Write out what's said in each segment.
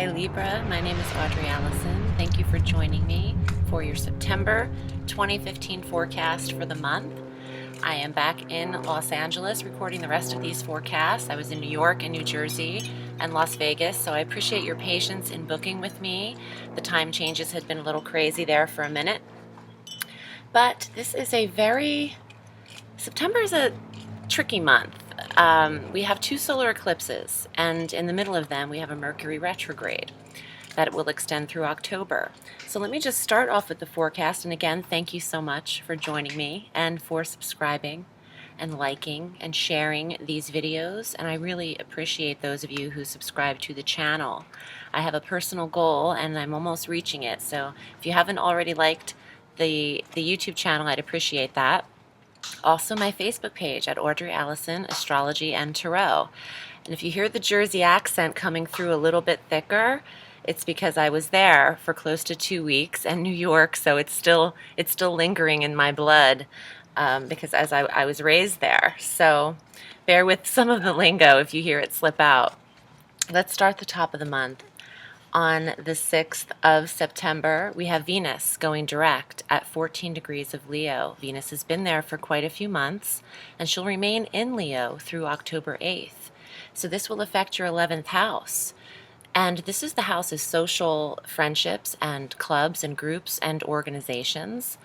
Hi Libra, my name is Audrey Alison. Thank you for joining me for your September 2015 forecast for the month. I am back in Los Angeles recording the rest of these forecasts. I was in New York and New Jersey and Las Vegas, so I appreciate your patience in booking with me. The time changes had been a little crazy there for a minute. But this is September is a tricky month. We have two solar eclipses, and in the middle of them we have a Mercury retrograde that will extend through October. So let me just start off with the forecast, and again, thank you so much for joining me and for subscribing and liking and sharing these videos, and I really appreciate those of you who subscribe to the channel. I have a personal goal and I'm almost reaching it, so if you haven't already liked the YouTube channel, I'd appreciate that. Also my Facebook page at Audrey Alison, Astrology and Tarot. And if you hear the Jersey accent coming through a little bit thicker, it's because I was there for close to 2 weeks, and New York, so it's still lingering in my blood because as I was raised there. So bear with some of the lingo if you hear it slip out. Let's start the top of the month. On the 6th of September, we have Venus going direct at 14 degrees of Leo. Venus has been there for quite a few months, and she'll remain in Leo through October 8th. So this will affect your 11th house. And this is the house of social friendships and clubs and groups and organizations,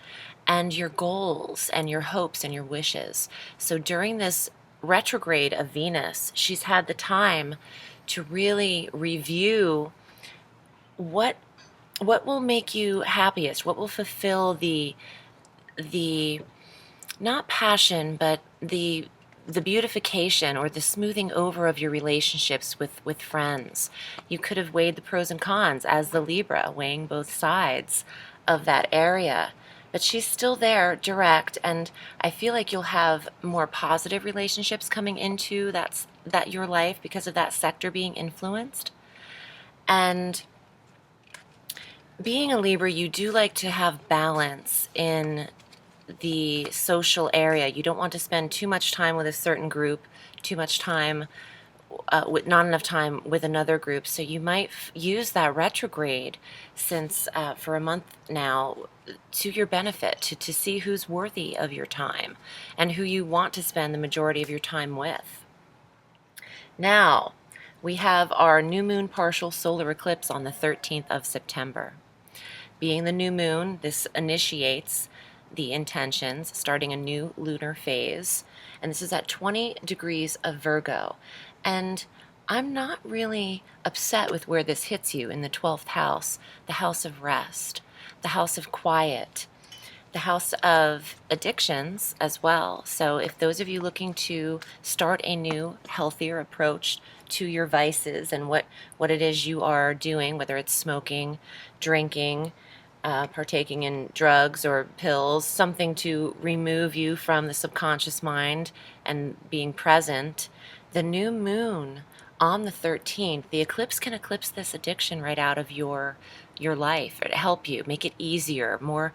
and your goals and your hopes and your wishes. So during this retrograde of Venus, she's had the time to really review what will make you happiest, what will fulfill the not passion, but the beautification or the smoothing over of your relationships with friends. You could have weighed the pros and cons as the Libra, weighing both sides of that area. But she's still there direct, and I feel like you'll have more positive relationships coming into that your life because of that sector being influenced. And being a Libra, you do like to have balance in the social area. You don't want to spend too much time with a certain group, too much time with not enough time with another group. So you might use that retrograde since for a month now to your benefit, to see who's worthy of your time and who you want to spend the majority of your time with. Now, we have our new moon partial solar eclipse on the 13th of September. Being the new moon, this initiates the intentions, starting a new lunar phase, and this is at 20 degrees of Virgo. And I'm not really upset with where this hits you in the 12th house, the house of rest, the house of quiet, the house of addictions as well. So if those of you looking to start a new, healthier approach to your vices and what it is you are doing, whether it's smoking, drinking, partaking in drugs or pills, something to remove you from the subconscious mind and being present, the new moon on the 13th, the eclipse can eclipse this addiction right out of your life. It'll help you, make it easier, more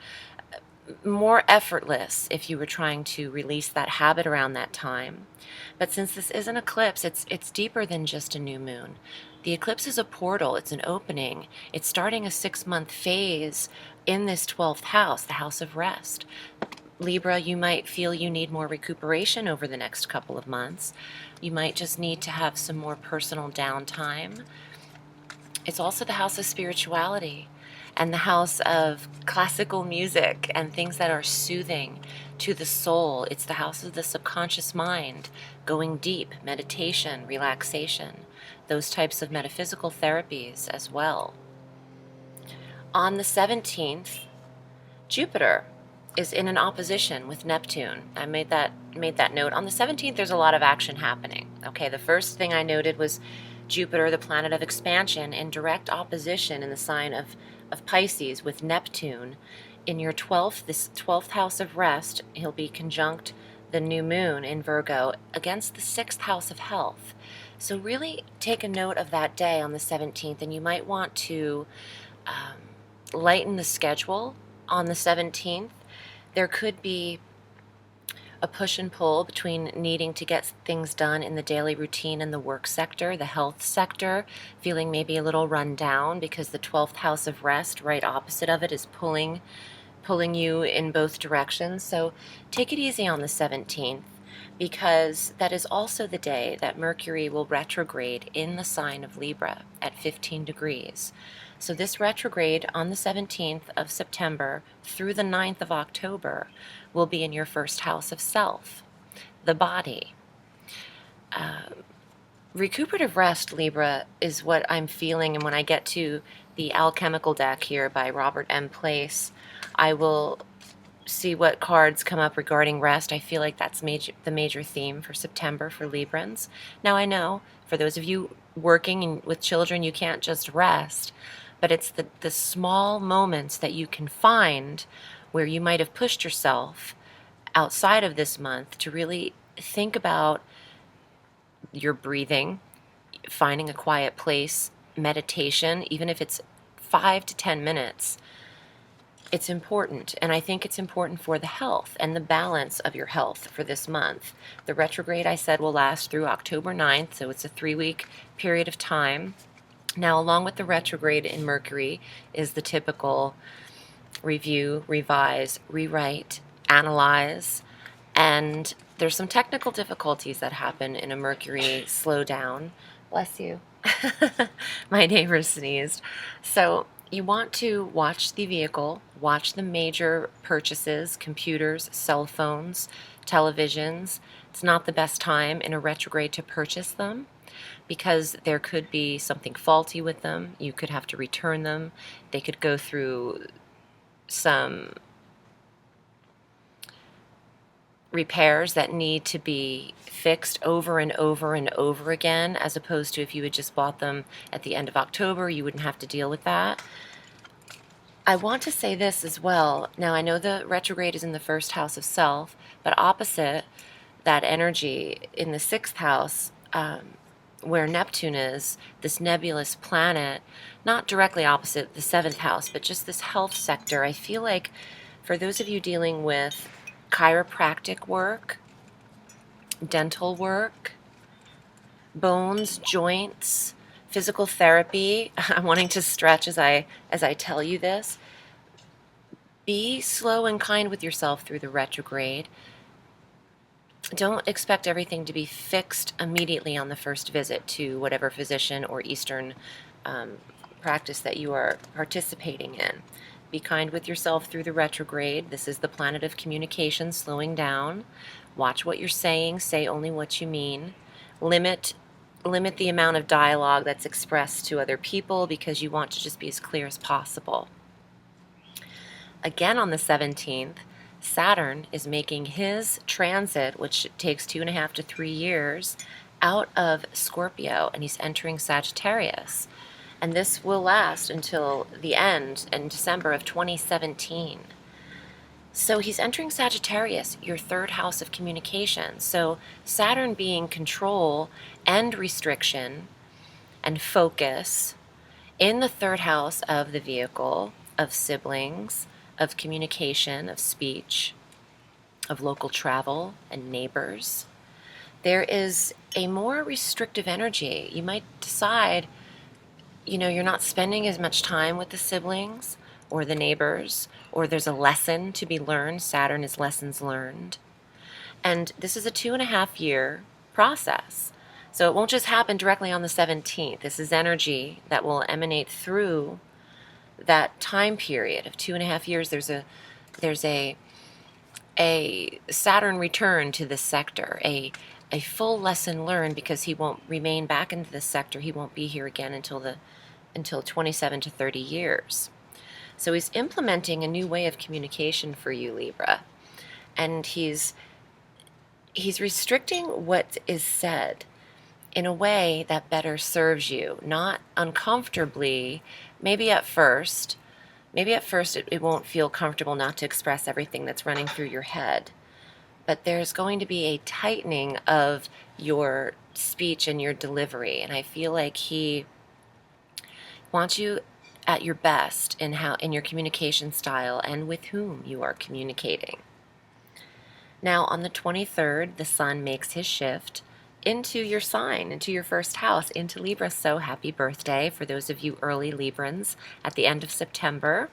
effortless if you were trying to release that habit around that time. But since this is an eclipse, it's deeper than just a new moon. The eclipse is a portal, it's an opening. It's starting a 6-month phase in this 12th house, the house of rest. Libra, you might feel you need more recuperation over the next couple of months. You might just need to have some more personal downtime. It's also the house of spirituality and the house of classical music and things that are soothing to the soul. It's the house of the subconscious mind, going deep, meditation, relaxation, those types of metaphysical therapies as well. On the 17th, Jupiter is in an opposition with Neptune. I made that note. On the 17th, there's a lot of action happening. Okay, the first thing I noted was Jupiter, the planet of expansion, in direct opposition in the sign of Pisces with Neptune. In your 12th house of rest, he'll be conjunct the new moon in Virgo against the 6th house of health. So really take a note of that day on the 17th, and you might want to lighten the schedule on the 17th. There could be a push and pull between needing to get things done in the daily routine and the work sector, the health sector, feeling maybe a little run down because the 12th house of rest, right opposite of it, is pulling you in both directions. So take it easy on the 17th, because that is also the day that Mercury will retrograde in the sign of Libra at 15 degrees. So this retrograde on the 17th of September through the 9th of October will be in your first house of self, the body. Recuperative rest, Libra, is what I'm feeling, and when I get to the alchemical deck here by Robert M. Place, I will see what cards come up regarding rest. I feel like that's the major theme for September for Librans. Now, I know for those of you working with children, you can't just rest, but it's the small moments that you can find where you might have pushed yourself outside of this month to really think about your breathing, finding a quiet place, meditation, even if it's 5 to 10 minutes. It's important, and I think it's important for the health and the balance of your health for this month. The retrograde, I said, will last through October 9th, so it's a 3-week period of time. Now, along with the retrograde in Mercury is the typical review, revise, rewrite, analyze, and there's some technical difficulties that happen in a Mercury slowdown. Bless you. My neighbor sneezed. So you want to watch the vehicle, watch the major purchases, computers, cell phones, televisions. It's not the best time in a retrograde to purchase them because there could be something faulty with them. You could have to return them. They could go through some repairs that need to be fixed over and over and over again, as opposed to if you had just bought them at the end of October, you wouldn't have to deal with that. I want to say this as well. Now, I know the retrograde is in the first house of self, but opposite that energy in the 6th house, where Neptune is, this nebulous planet, not directly opposite the 7th house, but just this health sector, I feel like for those of you dealing with chiropractic work, dental work, bones, joints, physical therapy. I'm wanting to stretch as I tell you this. Be slow and kind with yourself through the retrograde. Don't expect everything to be fixed immediately on the first visit to whatever physician or Eastern practice that you are participating in. Be kind with yourself through the retrograde. This is the planet of communication slowing down. Watch what you're saying. Say only what you mean. Limit the amount of dialogue that's expressed to other people because you want to just be as clear as possible. Again, on the 17th, Saturn is making his transit, which takes 2.5 to 3 years, out of Scorpio, and he's entering Sagittarius. And this will last until the end in December of 2017. So he's entering Sagittarius, your 3rd house of communication. So Saturn being control and restriction and focus in the 3rd house of the vehicle, of siblings, of communication, of speech, of local travel and neighbors. There is a more restrictive energy. You might decide, you're not spending as much time with the siblings or the neighbors, or there's a lesson to be learned. Saturn is lessons learned. And this is a 2.5-year process. So it won't just happen directly on the 17th. This is energy that will emanate through that time period of 2.5 years. There's a Saturn return to this sector, a full lesson learned, because he won't remain back into this sector. He won't be here again until 27 to 30 years. So he's implementing a new way of communication for you, Libra. And he's restricting what is said in a way that better serves you, not uncomfortably. Maybe at first it won't feel comfortable not to express everything that's running through your head. But there's going to be a tightening of your speech and your delivery. And I feel like he wants you at your best in your communication style and with whom you are communicating. Now, on the 23rd, the sun makes his shift into your sign, into your first house, into Libra. So happy birthday for those of you early Librans at the end of September.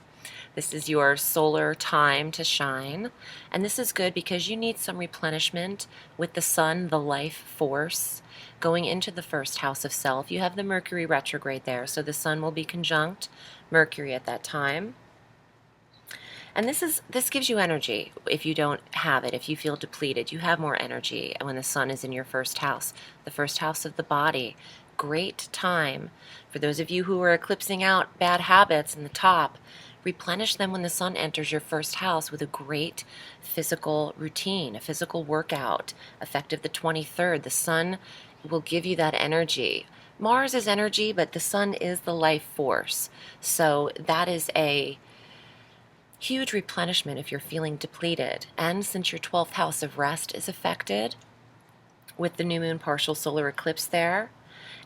This is your solar time to shine. And this is good because you need some replenishment with the sun, the life force, going into the first house of self. You have the Mercury retrograde there, so the sun will be conjunct Mercury at that time. And this gives you energy if you don't have it. If you feel depleted, you have more energy when the sun is in your first house, the first house of the body. Great time for those of you who are eclipsing out bad habits in the top. Replenish them when the sun enters your first house with a great physical routine, a physical workout, effective the 23rd. The sun will give you that energy. Mars is energy, but the sun is the life force. So that is a huge replenishment if you're feeling depleted. And since your 12th house of rest is affected with the new moon partial solar eclipse there,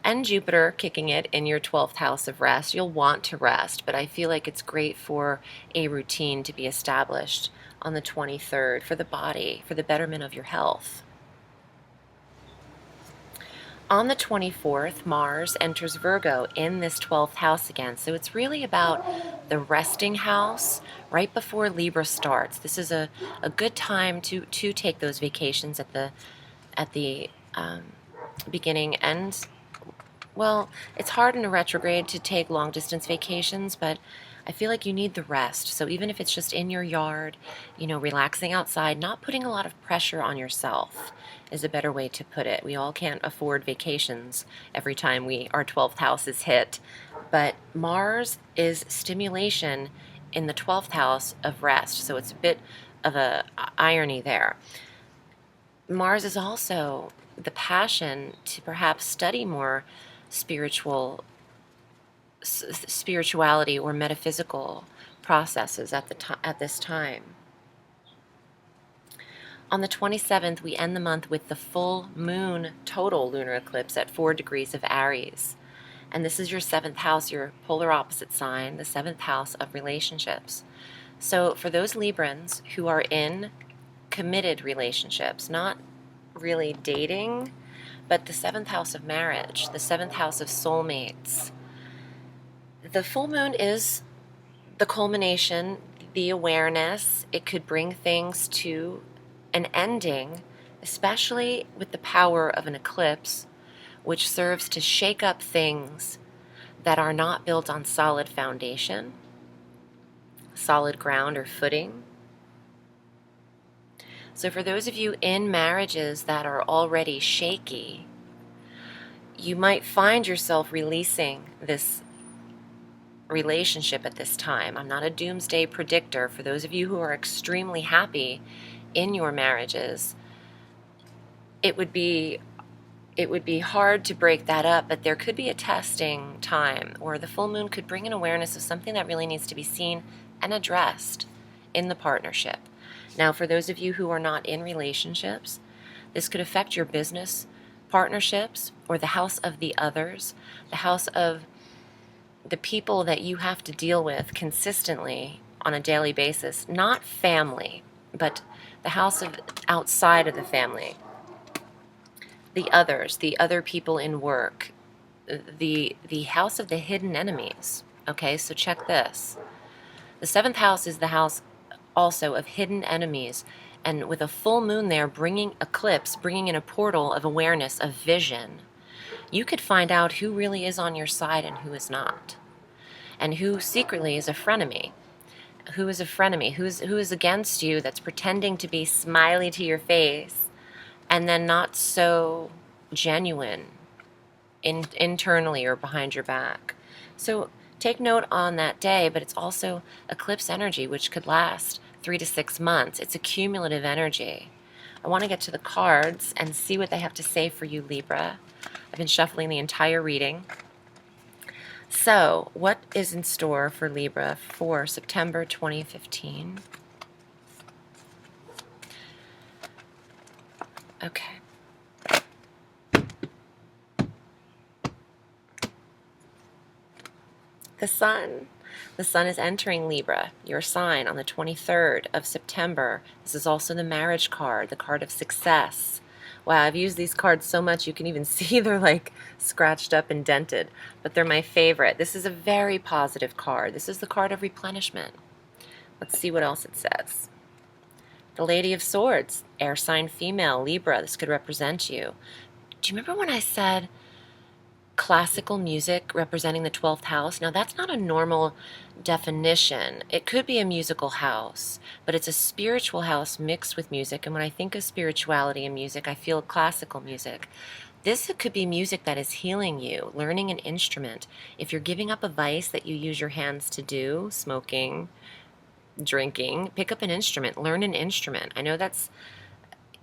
and Jupiter kicking it in your 12th house of rest, you'll want to rest, but I feel like it's great for a routine to be established on the 23rd for the body, for the betterment of your health. On the 24th, Mars enters Virgo in this 12th house again. So it's really about the resting house right before Libra starts. This is a good time to take those vacations at the beginning. And, well, it's hard in a retrograde to take long distance vacations, but I feel like you need the rest. So even if it's just in your yard, relaxing outside, not putting a lot of pressure on yourself is a better way to put it. We all can't afford vacations every time our 12th house is hit. But Mars is stimulation in the 12th house of rest. So it's a bit of a irony there. Mars is also the passion to perhaps study more spirituality or metaphysical processes at this time. On the 27th, we end the month with the full moon total lunar eclipse at 4 degrees of Aries. And this is your 7th house, your polar opposite sign, the 7th house of relationships. So for those Librans who are in committed relationships, not really dating, but the 7th house of marriage, the 7th house of soulmates, the full moon is the culmination, the awareness. It could bring things to an ending, especially with the power of an eclipse, which serves to shake up things that are not built on solid foundation, solid ground or footing. So for those of you in marriages that are already shaky, you might find yourself releasing this relationship at this time. I'm not a doomsday predictor. For those of you who are extremely happy in your marriages, it would be hard to break that up, but there could be a testing time, or the full moon could bring an awareness of something that really needs to be seen and addressed in the partnership. Now, for those of you who are not in relationships, this could affect your business partnerships or the house of the others, the house of the people that you have to deal with consistently on a daily basis, not family, but the house of outside of the family, the others, the other people in work, the house of the hidden enemies. Okay, so check this. The 7th house is the house also of hidden enemies, and with a full moon there bringing in a portal of awareness, of vision, you could find out who really is on your side and who is not, and who secretly is a frenemy. Who is a frenemy? Who is against you, that's pretending to be smiley to your face and then not so genuine internally or behind your back. So take note on that day, but it's also eclipse energy, which could last 3 to 6 months. It's a cumulative energy. I want to get to the cards and see what they have to say for you, Libra. I've been shuffling the entire reading. So, what is in store for Libra for September 2015? Okay. The Sun. The sun is entering Libra, your sign, on the 23rd of September. This is also the marriage card, the card of success. Wow, I've used these cards so much you can even see they're like scratched up and dented, but they're my favorite. This is a very positive card. This is the card of replenishment. Let's see what else it says. The Lady of Swords, air sign female, Libra. This could represent you. Do you remember when I said classical music representing the 12th house? Now, that's not a normal definition. It could be a musical house, but it's a spiritual house mixed with music. And when I think of spirituality and music, I feel classical music. This could be music that is healing you, learning an instrument. If you're giving up a vice that you use your hands to do, smoking, drinking, pick up an instrument, learn an instrument. I know that's,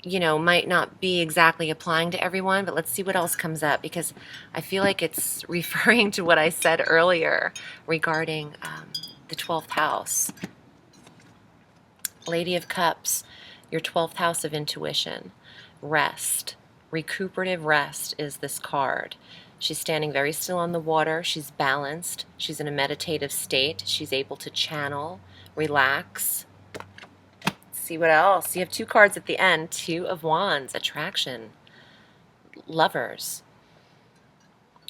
might not be exactly applying to everyone, but let's see what else comes up, because I feel like it's referring to what I said earlier regarding the 12th house. Lady of Cups, your 12th house of intuition. Rest. Recuperative rest is this card. She's standing very still on the water. She's balanced. She's in a meditative state. She's able to channel, relax. See what else? You have two cards at the end. Two of Wands, attraction, lovers.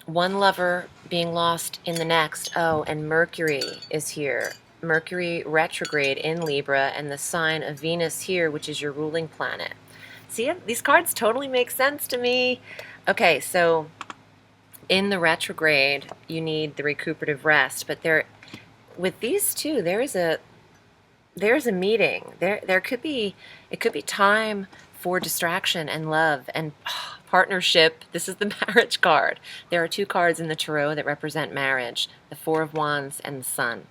One lover being lost in the next. Oh, and Mercury is here. Mercury retrograde in Libra, and the sign of Venus here, which is your ruling planet. See, these cards totally make sense to me. Okay, so in the retrograde, you need the recuperative rest, but with these two, there's a meeting. It could be time for distraction and love and partnership. This is the marriage card. There are two cards in the tarot that represent marriage, the Four of Wands and the Sun.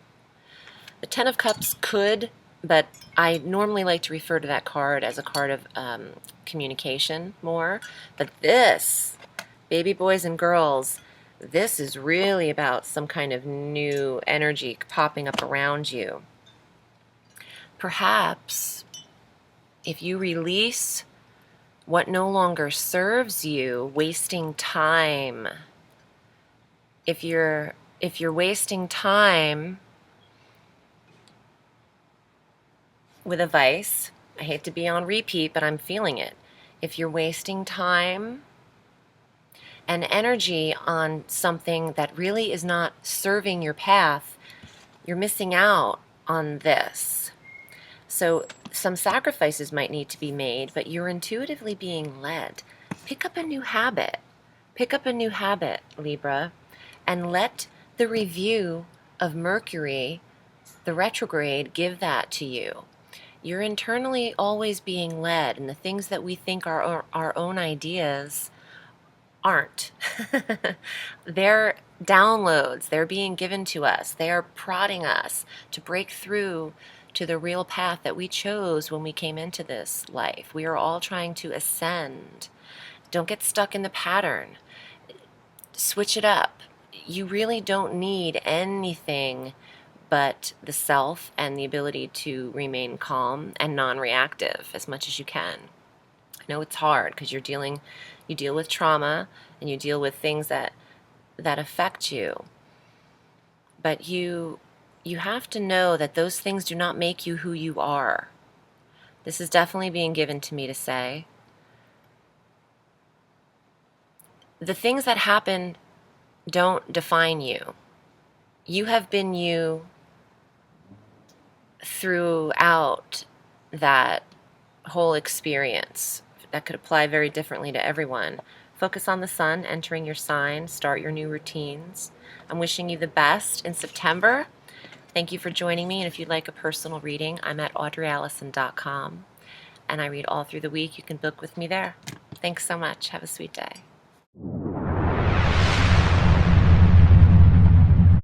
The Ten of Cups could, but I normally like to refer to that card as a card of communication more. But this, baby boys and girls, this is really about some kind of new energy popping up around you. Perhaps if you release what no longer serves you, wasting time. If you're wasting time with a vice, I hate to be on repeat, but I'm feeling it. If you're wasting time and energy on something that really is not serving your path, you're missing out on this. So some sacrifices might need to be made, but you're intuitively being led. Pick up a new habit. Pick up a new habit, Libra, and let the review of Mercury, the retrograde, give that to you. You're internally always being led, and the things that we think are our own ideas aren't. They're downloads. They're being given to us. They are prodding us to break through to the real path that we chose when we came into this life. We are all trying to ascend. Don't get stuck in the pattern. Switch it up. You really don't need anything but the self and the ability to remain calm and non-reactive as much as you can. I know it's hard because you deal with trauma and you deal with things that affect you. But you have to know that those things do not make you who you are. This is definitely being given to me to say. The things that happen don't define you. You have been you throughout that whole experience. That could apply very differently to everyone. Focus on the sun entering your sign. Start your new routines. I'm wishing you the best in September. Thank you for joining me, and if you'd like a personal reading, I'm at audreyalison.com, and I read all through the week. You can book with me there. Thanks so much. Have a sweet day.